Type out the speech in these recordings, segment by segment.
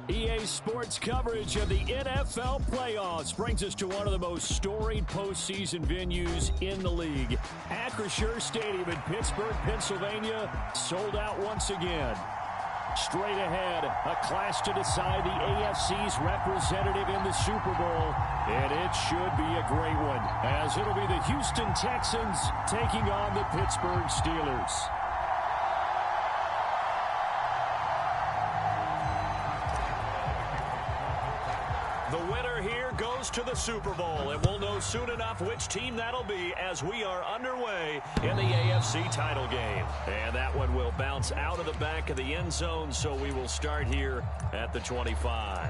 EA Sports coverage of the NFL playoffs brings us to one of the most storied postseason venues in the league. Acrisure Stadium in Pittsburgh, Pennsylvania, sold out once again. Straight ahead, a clash to decide the AFC's representative in the Super Bowl, and it should be a great one, as it'll be the Houston Texans taking on the Pittsburgh Steelers. The winner here goes to the Super Bowl, and we'll know soon enough which team that'll be as we are underway in the AFC title game. And that one will bounce out of the back of the end zone, so we will start here at the 25.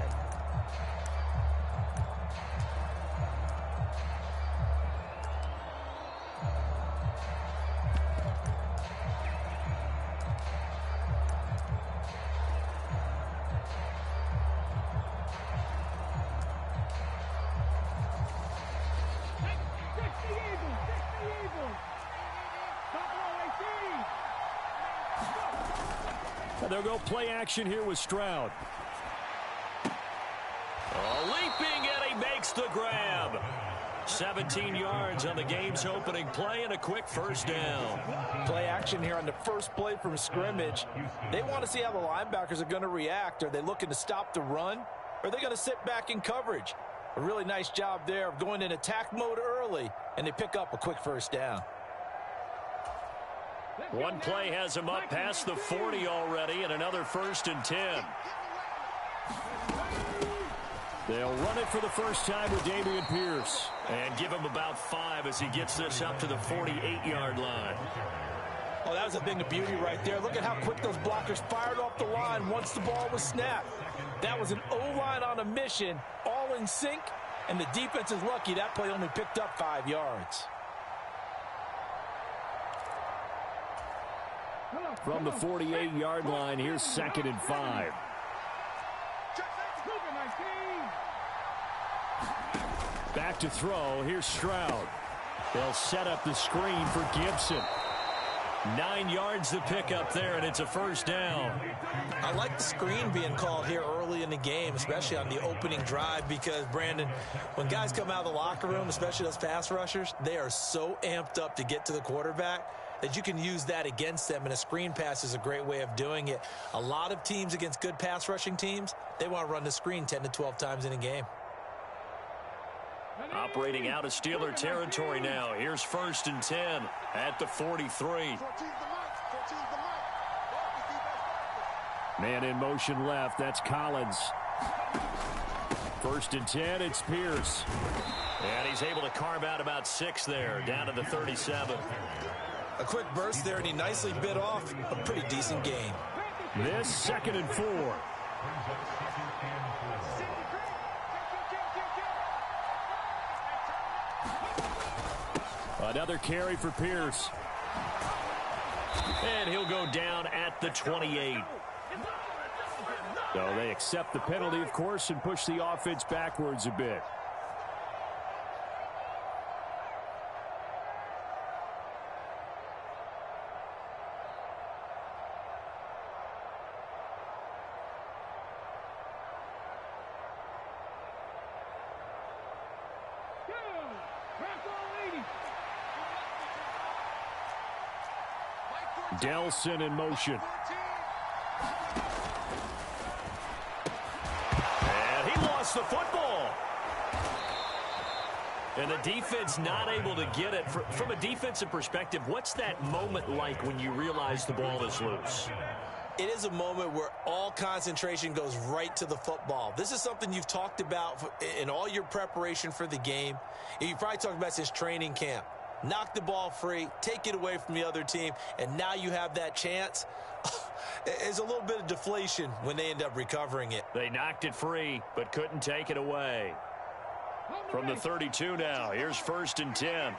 They'll go play action here with Stroud. Leaping, and he makes the grab. 17 yards on the game's opening play and a quick first down. Play action here on the first play from scrimmage. They want to see how the linebackers are going to react. Are they looking to stop the run? Or are they going to sit back in coverage? A really nice job there of going in attack mode early, and they pick up a quick first down. One play has him up past the 40 already, and another 1st and 10. They'll run it for the first time with Dameon Pierce. And give him about 5 as he gets this up to the 48-yard line. Oh, that was a thing of beauty right there. Look at how quick those blockers fired off the line once the ball was snapped. That was an O-line on a mission, all in sync, and the defense is lucky that play only picked up 5 yards. From the 48-yard line, here's 2nd and 5. Back to throw. Here's Stroud. They'll set up the screen for Gibson. 9 yards to pick up there, and it's a first down. I like the screen being called here early in the game, especially on the opening drive, because, Brandon, when guys come out of the locker room, especially those pass rushers, they are so amped up to get to the quarterback that you can use that against them, and a screen pass is a great way of doing it. A lot of teams against good pass rushing teams, they want to run the screen 10 to 12 times in a game. Operating out of Steeler territory now. Here's 1st and 10 at the 43. Man in motion left. That's Collins. 1st and 10. It's Pierce. And he's able to carve out about 6 there, down to the 37. A quick burst there, and he nicely bit off a pretty decent gain. This 2nd and 4. Another carry for Pierce. And he'll go down at the 28. So they accept the penalty, of course, and push the offense backwards a bit. Delson in motion. And he lost the football. And the defense not able to get it. From a defensive perspective, what's that moment like when you realize the ball is loose? It is a moment where all concentration goes right to the football. This is something you've talked about in all your preparation for the game. You probably talked about since training camp. Knock the ball free, take it away from the other team, and now you have that chance. There's a little bit of deflation when they end up recovering it. They knocked it free, but couldn't take it away. From the 32 now, here's 1st and 10.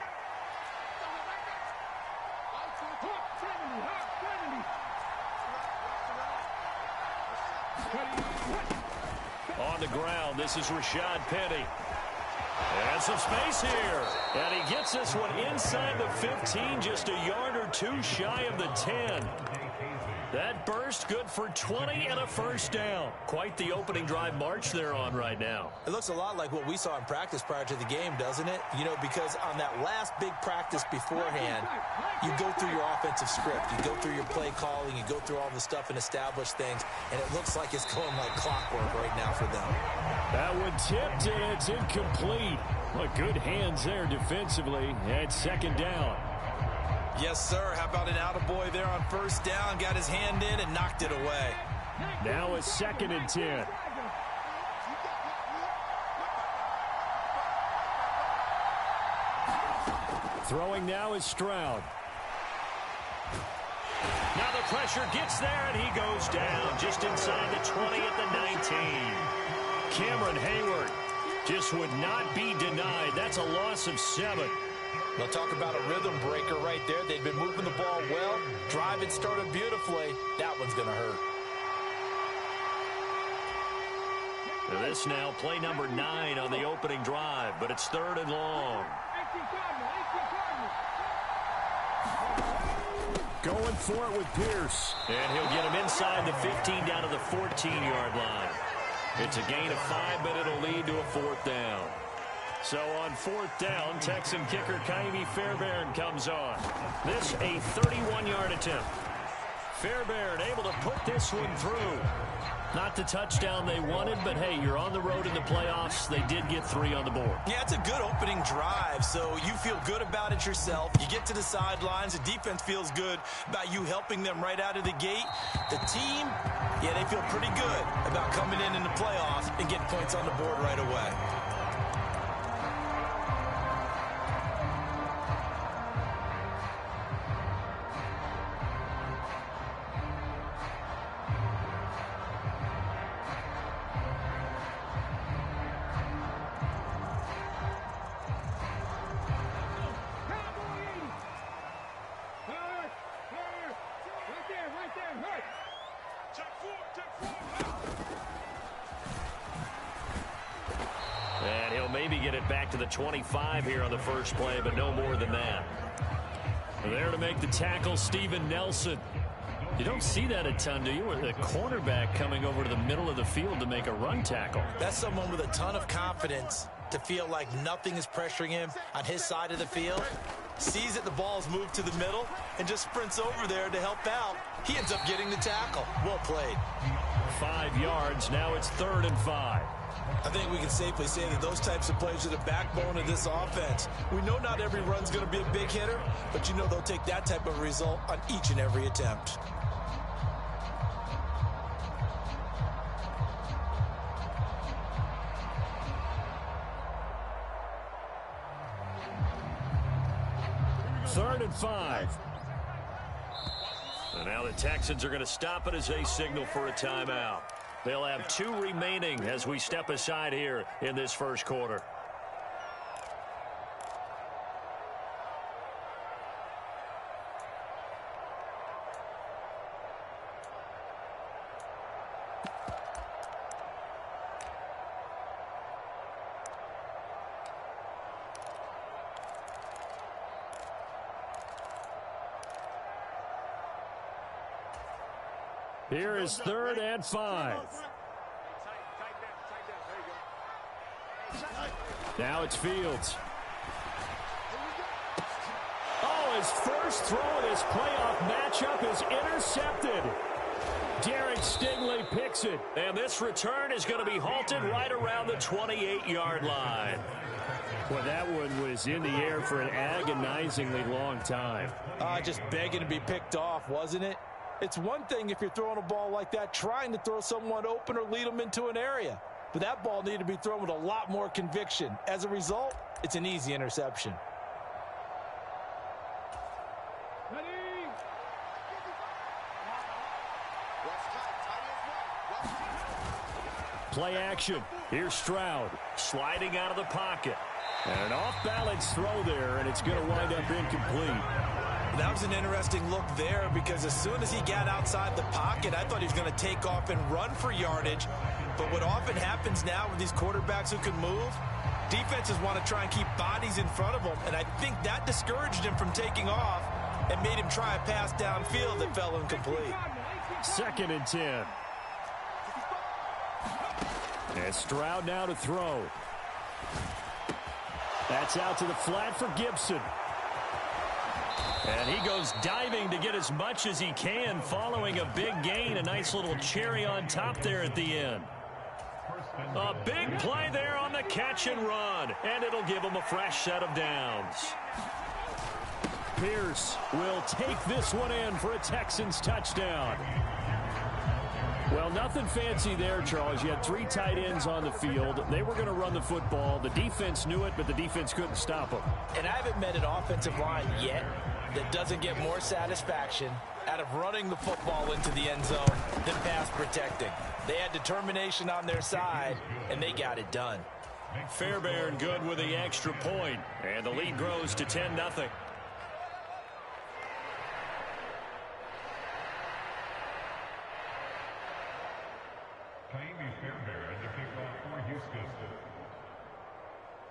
On the ground, this is Rashad Penny. And some space here. And he gets this one inside the 15, just a yard or two shy of the 10. That burst good for 20 and a first down. Quite the opening drive march they're on right now. It looks a lot like what we saw in practice prior to the game, doesn't it? You know, because on that last big practice beforehand, you go through your offensive script. You go through your play calling. You go through all the stuff and establish things. And it looks like it's going like clockwork right now for them. That one tipped, and it's incomplete. Well, good hands there defensively at second down. Yes, sir. How about an attaboy there on first down? Got his hand in and knocked it away. Now a 2nd and 10. Throwing now is Stroud. Now the pressure gets there, and he goes down just inside the 20 at the 19. Cameron Hayward just would not be denied. That's a loss of 7. They'll talk about a rhythm breaker right there. They've been moving the ball well. Drive it started beautifully. That one's going to hurt. This now play number 9 on the opening drive, but it's 3rd and long. Going for it with Pierce. And he'll get him inside the 15 down to the 14-yard line. It's a gain of 5, but it'll lead to a 4th down. So on 4th down, Texan kicker Ka'imi Fairbairn comes on. This a 31-yard attempt. Fairbairn able to put this one through. Not the touchdown they wanted, but hey, you're on the road in the playoffs. They did get 3 on the board. Yeah, it's a good opening drive, so you feel good about it yourself. You get to the sidelines. The defense feels good about you helping them right out of the gate. The team, yeah, they feel pretty good about coming in the playoffs and getting points on the board right away. And he'll maybe get it back to the 25 here on the first play, but no more than that. There to make the tackle, Steven Nelson. You don't see that a ton, do you? With a cornerback coming over to the middle of the field to make a run tackle. That's someone with a ton of confidence to feel like nothing is pressuring him on his side of the field. Sees that the ball's moved to the middle and just sprints over there to help out. He ends up getting the tackle. Well played. 5 yards. Now it's 3rd and 5. I think we can safely say that those types of plays are the backbone of this offense. We know not every run's going to be a big hitter, but you know they'll take that type of result on each and every attempt. Third and 5. And now the Texans are going to stop it as they signal for a timeout. They'll have 2 remaining as we step aside here in this first quarter. Here is 3rd and 5. Now it's Fields. Oh, his first throw of this playoff matchup is intercepted. Derek Stingley picks it. And this return is going to be halted right around the 28-yard line. Well, that one was in the air for an agonizingly long time. Just begging to be picked off, wasn't it? It's one thing if you're throwing a ball like that, trying to throw someone open or lead them into an area. But that ball needed to be thrown with a lot more conviction. As a result, it's an easy interception. Play action. Here's Stroud sliding out of the pocket. And an off-balance throw there, and it's going to wind up incomplete. That was an interesting look there because as soon as he got outside the pocket, I thought he was going to take off and run for yardage. But what often happens now with these quarterbacks who can move, defenses want to try and keep bodies in front of them. And I think that discouraged him from taking off and made him try a pass downfield that fell incomplete. 2nd and 10. And Stroud now to throw. That's out to the flat for Gibson. And he goes diving to get as much as he can following a big gain. A nice little cherry on top there at the end. A big play there on the catch and run. And it'll give him a fresh set of downs. Pierce will take this one in for a Texans touchdown. Well, nothing fancy there, Charles. You had 3 tight ends on the field. They were going to run the football. The defense knew it, but the defense couldn't stop them. And I haven't met an offensive line yet that doesn't get more satisfaction out of running the football into the end zone than pass protecting. They had determination on their side, and they got it done. Fairbairn good with the extra point, and the lead grows to 10-0.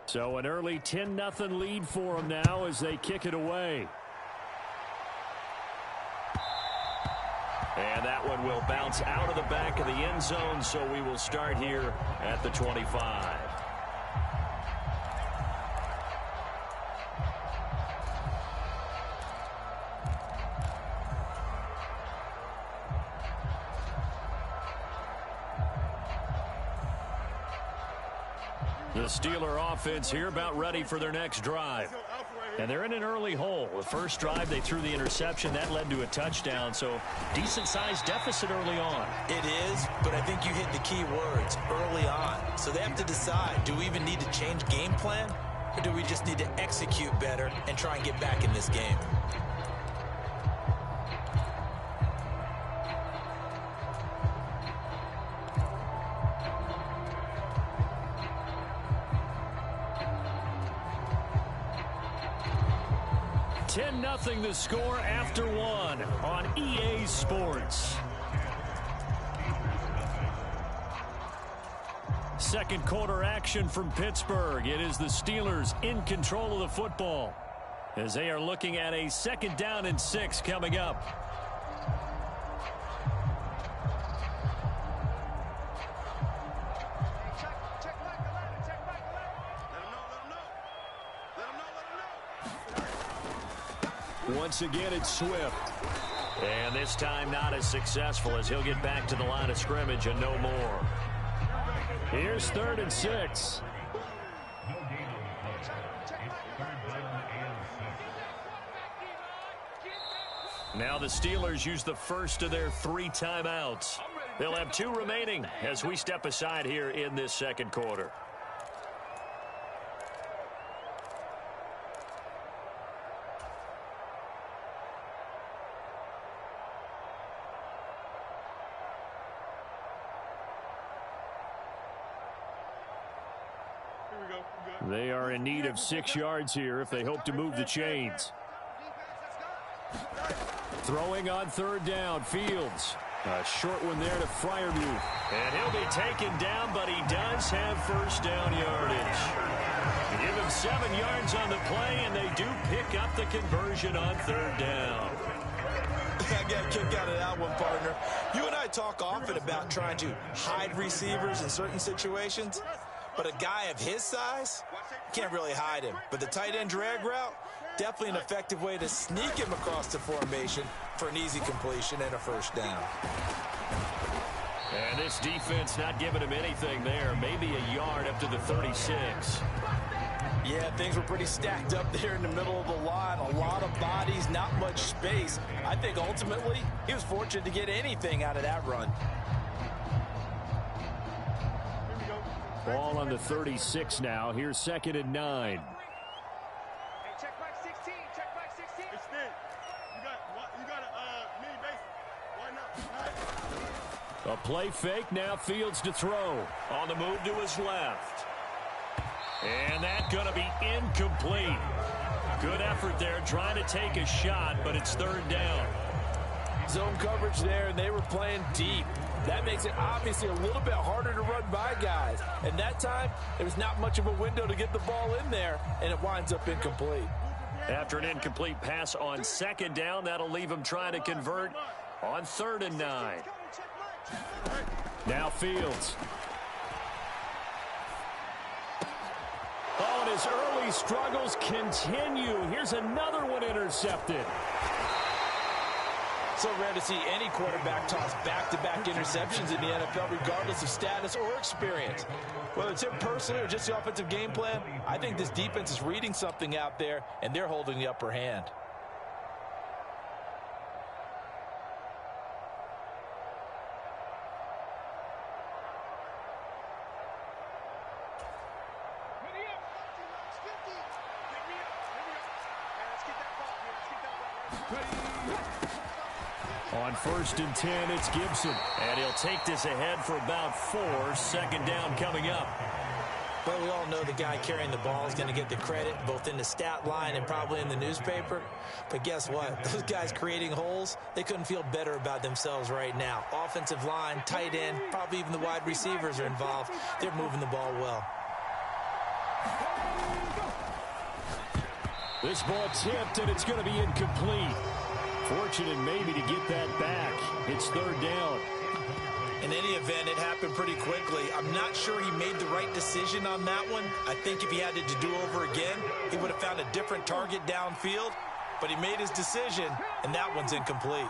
So an early 10-0 lead for them now as they kick it away. And that one will bounce out of the back of the end zone, so we will start here at the 25. The Steeler offense here about ready for their next drive. And they're in an early hole. The first drive, they threw the interception. That led to a touchdown, so decent-sized deficit early on. It is, but I think you hit the key words, early on. So they have to decide, do we even need to change game plan, or do we just need to execute better and try and get back in this game? Nothing the score after 1 on EA Sports. Second quarter action from Pittsburgh. It is the Steelers in control of the football as they are looking at a 2nd down and 6 coming up. Once again, it's Swift. And this time not as successful as he'll get back to the line of scrimmage and no more. Here's 3rd and 6. Now the Steelers use the first of their 3 timeouts. They'll have 2 remaining as we step aside here in this second quarter. They are in need of 6 yards here if they hope to move the chains. Throwing on 3rd down, Fields. A short one there to Freiermuth. And he'll be taken down, but he does have first down yardage. Give him 7 yards on the play, and they do pick up the conversion on 3rd down. I got a kick out of that one, partner. You and I talk often about trying to hide receivers in certain situations. But a guy of his size, can't really hide him. But the tight end drag route, definitely an effective way to sneak him across the formation for an easy completion and a first down. And this defense not giving him anything there. Maybe a yard up to the 36. Yeah, things were pretty stacked up there in the middle of the line. A lot of bodies, not much space. I think ultimately he was fortunate to get anything out of that run. Ball on the 36 now. Here's 2nd and 9. Hey, check back 16. Check back 16. It's thin. You got a mini base. Why not? A play fake. Now Fields to throw. On the move to his left. And that's going to be incomplete. Good effort there trying to take a shot, but it's 3rd down. Zone coverage there, and they were playing deep. That makes it obviously a little bit harder to run by guys. And that time, there was not much of a window to get the ball in there, and it winds up incomplete. After an incomplete pass on 2nd down, that'll leave him trying to convert On 3rd and 9. Now Fields. Oh, and his early struggles continue. Here's another one intercepted. So rare to see any quarterback toss back-to-back interceptions in the NFL, regardless of status or experience. Whether it's him personally or just the offensive game plan, I think this defense is reading something out there, and they're holding the upper hand. On 1st and 10, it's Gibson. And he'll take this ahead for about 4. 2nd down coming up. Well, we all know the guy carrying the ball is going to get the credit, both in the stat line and probably in the newspaper. But guess what? Those guys creating holes, they couldn't feel better about themselves right now. Offensive line, tight end, probably even the wide receivers are involved. They're moving the ball well. This ball tipped, and it's going to be incomplete. Fortunate maybe to get that back. It's 3rd down. In any event, it happened pretty quickly. I'm not sure he made the right decision on that one. I think if he had to do over again, he would have found a different target downfield. But he made his decision, and that one's incomplete.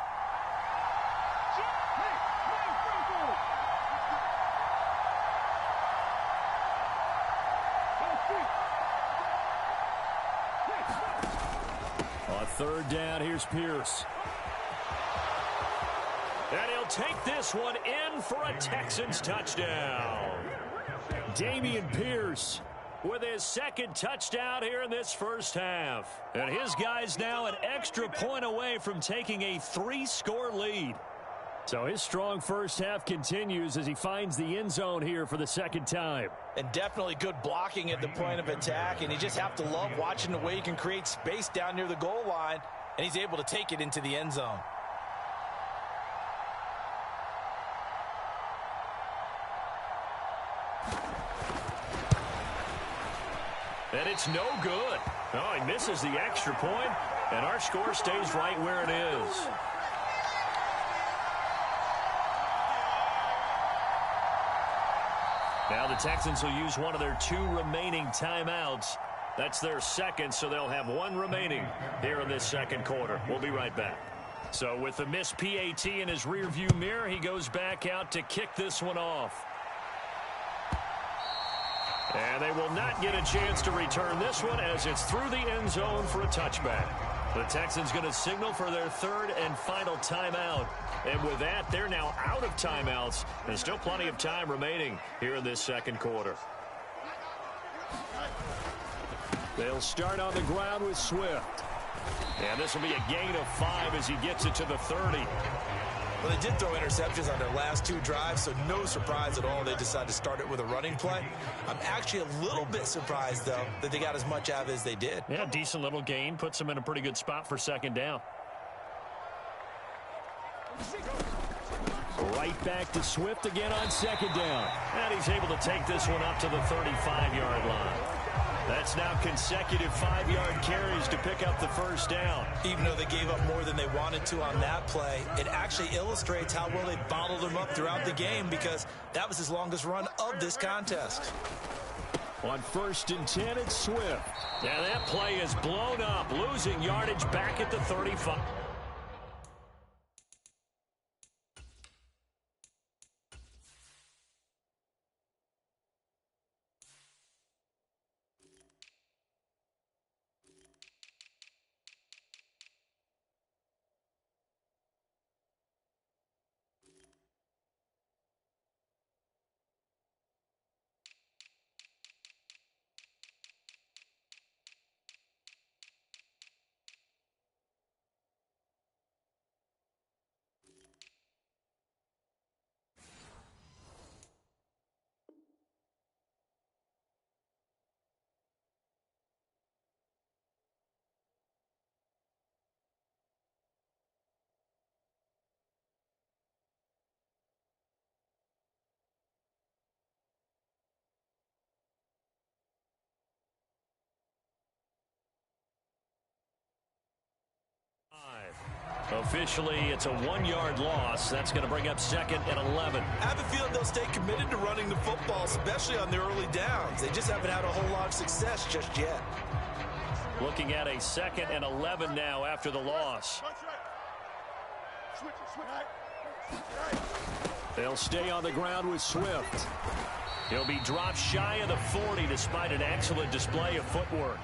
On 3rd down, here's Pierce. And he'll take this one in for a Texans touchdown. Dameon Pierce With his 2nd touchdown here in this first half. And his guys now an extra point away from taking a 3-score lead. So his strong first half continues as he finds the end zone here for the 2nd time. And definitely good blocking at the point of attack. And you just have to love watching the way he can create space down near the goal line. And he's able to take it into the end zone. And it's no good. Oh, he misses the extra point, and our score stays right where it is. Now the Texans will use one of their 2 remaining timeouts. That's their 2nd, so they'll have 1 remaining here in this 2nd quarter. We'll be right back. So with the missed PAT in his rearview mirror, he goes back out to kick this one off. And they will not get a chance to return this one as it's through the end zone for a touchback. The Texans going to signal for their 3rd and final timeout. And with that, they're now out of timeouts. There's still plenty of time remaining here in this 2nd quarter. They'll start on the ground with Swift. And this will be a gain of 5 as he gets it to the 30. Well, they did throw interceptions on their last 2 drives, so no surprise at all they decided to start it with a running play. I'm actually a little bit surprised, though, that they got as much out of it as they did. Yeah, decent little gain. Puts them in a pretty good spot for 2nd down. Right back to Swift again on 2nd down. And he's able to take this one up to the 35-yard line. That's now consecutive 5-yard carries to pick up the 1st down. Even though they gave up more than they wanted to on that play, it actually illustrates how well they bottled them up throughout the game because that was his longest run of this contest. On 1st and 10, it's Swift. Yeah, that play is blown up, losing yardage back at the 35. Officially, it's a 1-yard loss. That's going to bring up 2nd and 11. I have a feeling they'll stay committed to running the football, especially on the early downs. They just haven't had a whole lot of success just yet. Looking at a 2nd and 11 now after the loss. They'll stay on the ground with Swift. He'll be dropped shy of the 40 despite an excellent display of footwork.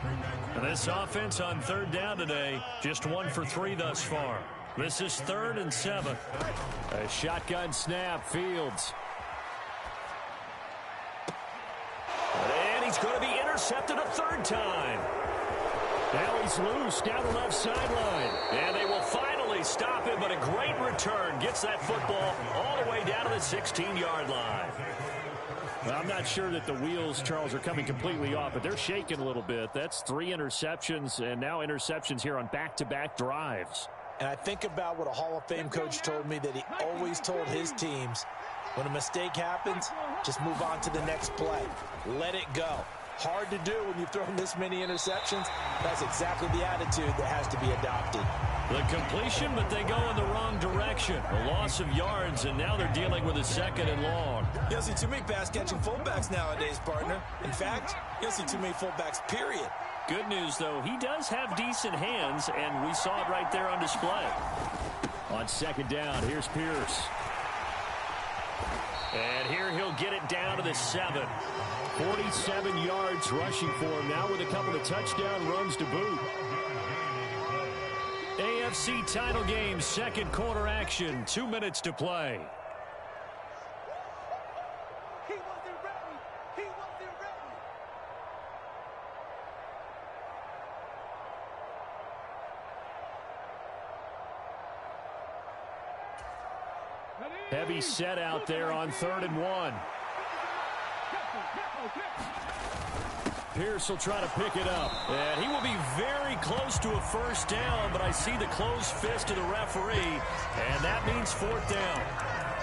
And this offense on 3rd down today, just 1 for 3 thus far. This is 3rd and 7. A shotgun snap, Fields. And he's going to be intercepted a 3rd time. Now he's loose down the left sideline. And they will finally stop him, but a great return gets that football all the way down to the 16-yard line. Well, I'm not sure that the wheels, Charles, are coming completely off, but they're shaking a little bit. That's 3 interceptions, and now interceptions here on back-to-back drives. And I think about what a Hall of Fame coach told me that he always told his teams, when a mistake happens, just move on to the next play. Let it go. Hard to do when you've thrown this many interceptions. That's exactly the attitude that has to be adopted. The completion, but they go in the wrong direction. A loss of yards, and now they're dealing with a 2nd and long. You don't see too many pass-catching fullbacks nowadays, partner. In fact, you don't see too many fullbacks, period. Good news, though, he does have decent hands, and we saw it right there on display. On 2nd down, here's Pierce. And here he'll get it down to the 7. 47 yards rushing for him now with a couple of touchdown runs to boot. AFC title game, 2nd quarter action, 2 minutes to play. He wasn't ready. He wasn't ready. Heavy set out there on 3rd and 1. Pierce will try to pick it up. And he will be very close to a 1st down, but I see the closed fist of the referee, and that means 4th down.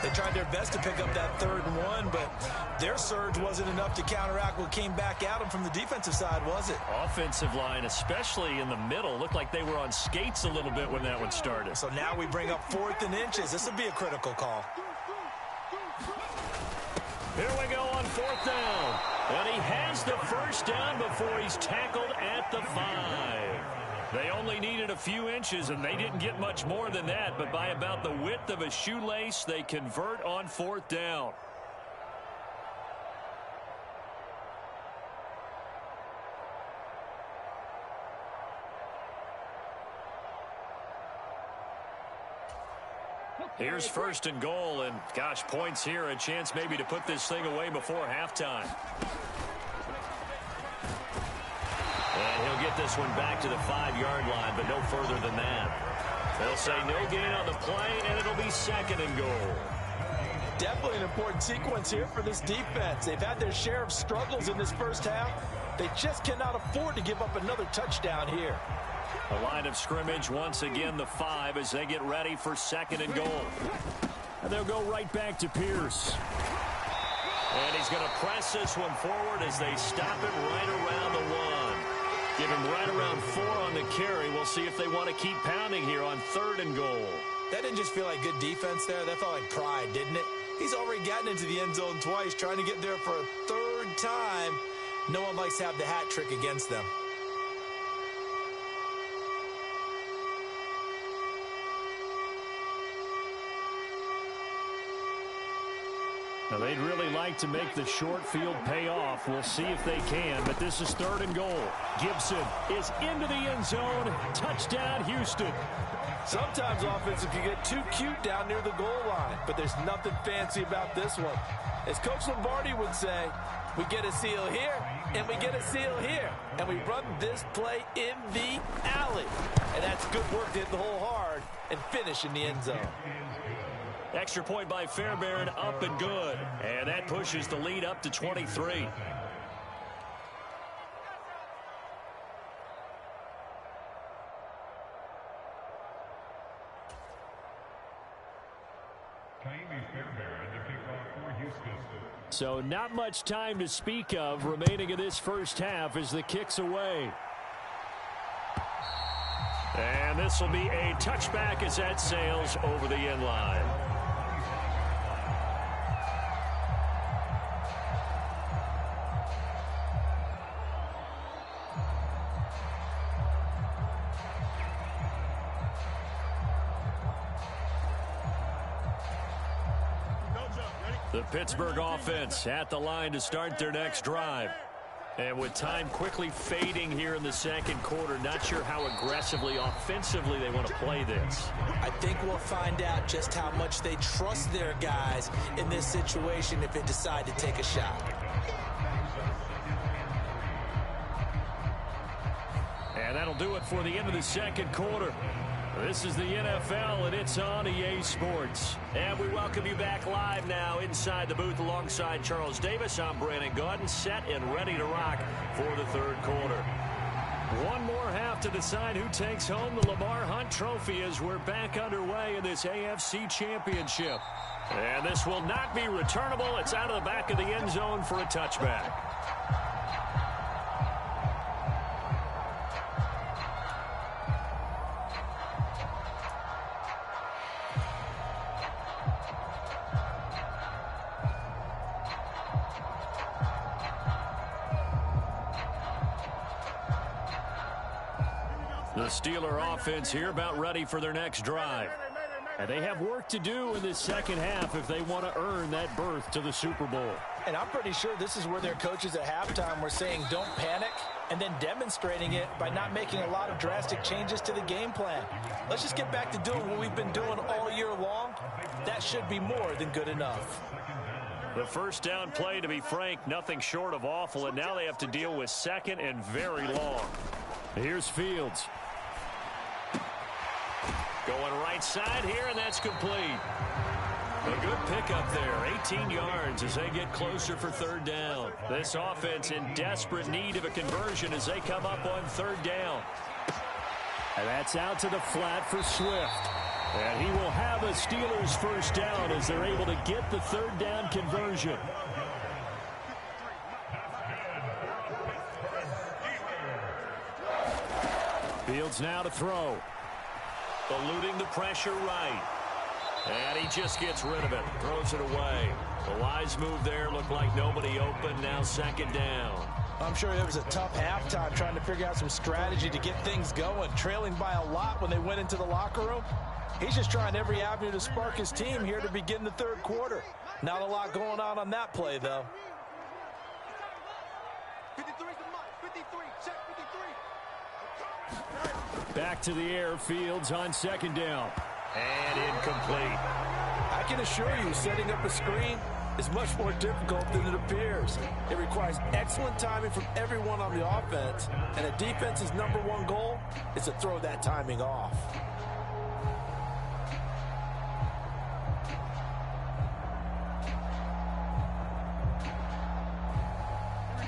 They tried their best to pick up that 3rd and 1, but their surge wasn't enough to counteract what came back at them from the defensive side, was it? Offensive line, especially in the middle, looked like they were on skates a little bit when that one started. So now we bring up 4th and inches. This would be a critical call. Here we go on 4th down. And he has the 1st down before he's tackled at the 5. They only needed a few inches, and they didn't get much more than that. But by about the width of a shoelace, they convert on 4th down. Here's 1st and goal, and gosh, points here, a chance maybe to put this thing away before halftime. And he'll get this one back to the 5-yard line, but no further than that. They'll say no gain on the play, and it'll be 2nd and goal. Definitely an important sequence here for this defense. They've had their share of struggles in this 1st half. They just cannot afford to give up another touchdown here. The line of scrimmage once again the 5 as they get ready for 2nd and goal. And they'll go right back to Pierce. And he's going to press this one forward as they stop him right around the 1. Give him right around 4 on the carry. We'll see if they want to keep pounding here on 3rd and goal. That didn't just feel like good defense there. That felt like pride, didn't it? He's already gotten into the end zone twice, trying to get there for a 3rd time. No one likes to have the hat trick against them. Now, they'd really like to make the short field pay off. We'll see if they can, but this is 3rd and goal. Gibson is into the end zone. Touchdown, Houston. Sometimes offenses can get too cute down near the goal line, but there's nothing fancy about this one. As Coach Lombardi would say, we get a seal here, and we get a seal here, and we run this play in the alley. And that's good work to hit the hole hard and finish in the end zone. Extra point by Fairbairn, up and good. And that pushes the lead up to 23. So not much time to speak of remaining in this 1st half as the kick's away. And this will be a touchback as that sails over the end line. The Pittsburgh offense at the line to start their next drive. And with time quickly fading here in the second quarter, not sure how aggressively, offensively they want to play this. I think we'll find out just how much they trust their guys in this situation if they decide to take a shot. And that'll do it for the end of the second quarter. This is the NFL, and it's on EA Sports. And we welcome you back live now inside the booth alongside Charles Davis. I'm Brandon Gaudin, set and ready to rock for the third quarter. One more half to decide who takes home the Lamar Hunt Trophy as we're back underway in this AFC Championship. And this will not be returnable. It's out of the back of the end zone for a touchback. The Steeler offense here about ready for their next drive. And they have work to do in this second half if they want to earn that berth to the Super Bowl. And I'm pretty sure this is where their coaches at halftime were saying don't panic, and then demonstrating it by not making a lot of drastic changes to the game plan. Let's just get back to doing what we've been doing all year long. That should be more than good enough. The first down play, to be frank, nothing short of awful, and now they have to deal with second and very long. Here's Fields. Going right side here, and that's complete. A good pickup there, 18 yards as they get closer for third down. This offense in desperate need of a conversion as they come up on third down. And that's out to the flat for Swift. And he will have a Steelers first down as they're able to get the third down conversion. Fields now to throw. Eluding the pressure right. And he just gets rid of it. Throws it away. The wise move there. Looked like nobody open. Now second down. I'm sure it was a tough halftime trying to figure out some strategy to get things going. Trailing by a lot when they went into the locker room. He's just trying every avenue to spark his team here to begin the third quarter. Not a lot going on that play, though. 53's the mark. 53. Check 53. Back to the air, Fields on second down. And incomplete. I can assure you, setting up a screen is much more difficult than it appears. It requires excellent timing from everyone on the offense, and a defense's #1 goal is to throw that timing off.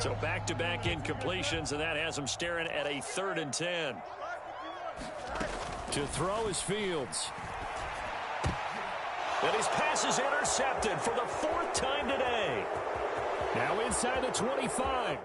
So back-to-back incompletions, and that has them staring at a 3rd and 10. To throw is Fields. And his pass is intercepted for the 4th time today. Now inside the 25.